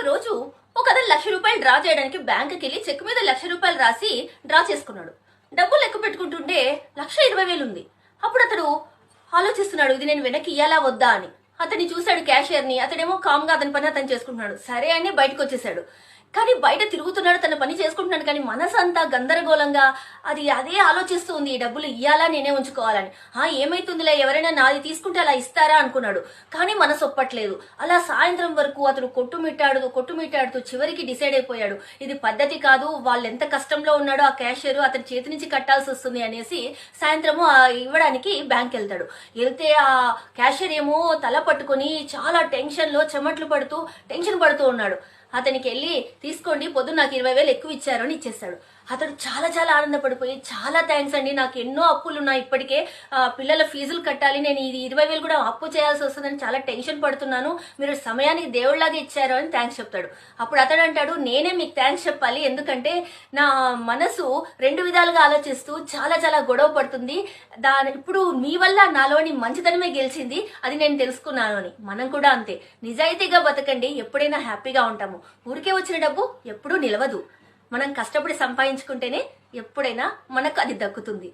రోజు ఒక అతను ₹1,00,000 డ్రా చేయడానికి బ్యాంకుకి వెళ్ళి చెక్ మీద ₹1,00,000 రాసి డ్రా చేసుకున్నాడు. డబ్బులు లెక్క పెట్టుకుంటుంటే 1,20,000 ఉంది. అప్పుడు అతడు ఆలోచిస్తున్నాడు, ఇది నేను వెనక్కి ఇయ్యాలా వద్దా అని. అతన్ని చూశాడు క్యాషియర్ ని. అతడేమో కామ్ గా అతని పని అతను చేసుకుంటున్నాడు. సరే అని బయటకు వచ్చేసాడు. కానీ బయట తిరుగుతున్నాడు, తన పని చేసుకుంటున్నాడు. కానీ మనసు అంతా గందరగోళంగా అదే ఆలోచిస్తూ ఉంది, ఈ డబ్బులు ఇయ్యాలా నేనే ఉంచుకోవాలని. ఏమైతుందిలే, ఎవరైనా నాది తీసుకుంటే అలా ఇస్తారా అనుకున్నాడు. కానీ మనసు ఒప్పట్లేదు. అలా సాయంత్రం వరకు అతడు కొట్టుమిట్టాడుతూ చివరికి డిసైడ్ అయిపోయాడు, ఇది పద్ధతి కాదు, వాళ్ళు ఎంత కష్టంలో ఉన్నాడో ఆ క్యాషియర్ అతని చేతి నుంచి కట్టాల్సి వస్తుంది అనేసి సాయంత్రము ఇవ్వడానికి బ్యాంక్ వెళ్తాడు. వెళ్తే ఆ క్యాషియర్ ఏమో తల పట్టుకుని చాలా టెన్షన్ పడుతూ ఉన్నాడు. అతనికి వెళ్ళి, తీసుకోండి, పొద్దున్న నాకు 20,000 ఎక్కువ ఇచ్చారు అని ఇచ్చేస్తాడు. అతడు చాలా చాలా ఆనందపడిపోయి, చాలా థ్యాంక్స్ అండి, నాకు ఎన్నో అప్పులు ఉన్నాయి, ఇప్పటికే పిల్లల ఫీజులు కట్టాలి, నేను ఇది 20,000 కూడా అప్పు చేయాల్సి వస్తుందని చాలా టెన్షన్ పడుతున్నాను, మీరు సమయానికి దేవుళ్లాగా ఇచ్చారు అని థ్యాంక్స్ చెప్తాడు. అప్పుడు అతడు అంటాడు, నేనే మీకు థ్యాంక్స్ చెప్పాలి, ఎందుకంటే నా మనసు 2 విధాలుగా ఆలోచిస్తూ చాలా చాలా గొడవ పడుతుంది, ఇప్పుడు మీ వల్ల నాలోని మంచితనమే గెలిచింది, అది నేను తెలుసుకున్నాను అని. మనం కూడా అంతే, నిజాయితీగా బతకండి, ఎప్పుడైనా హ్యాపీగా ఉంటాము. ఊరికే వచ్చిన డబ్బు ఎప్పుడూ నిలవదు. మనం కష్టపడి సంపాదించుకుంటేనే ఎప్పుడైనా మనకు అది దక్కుతుంది.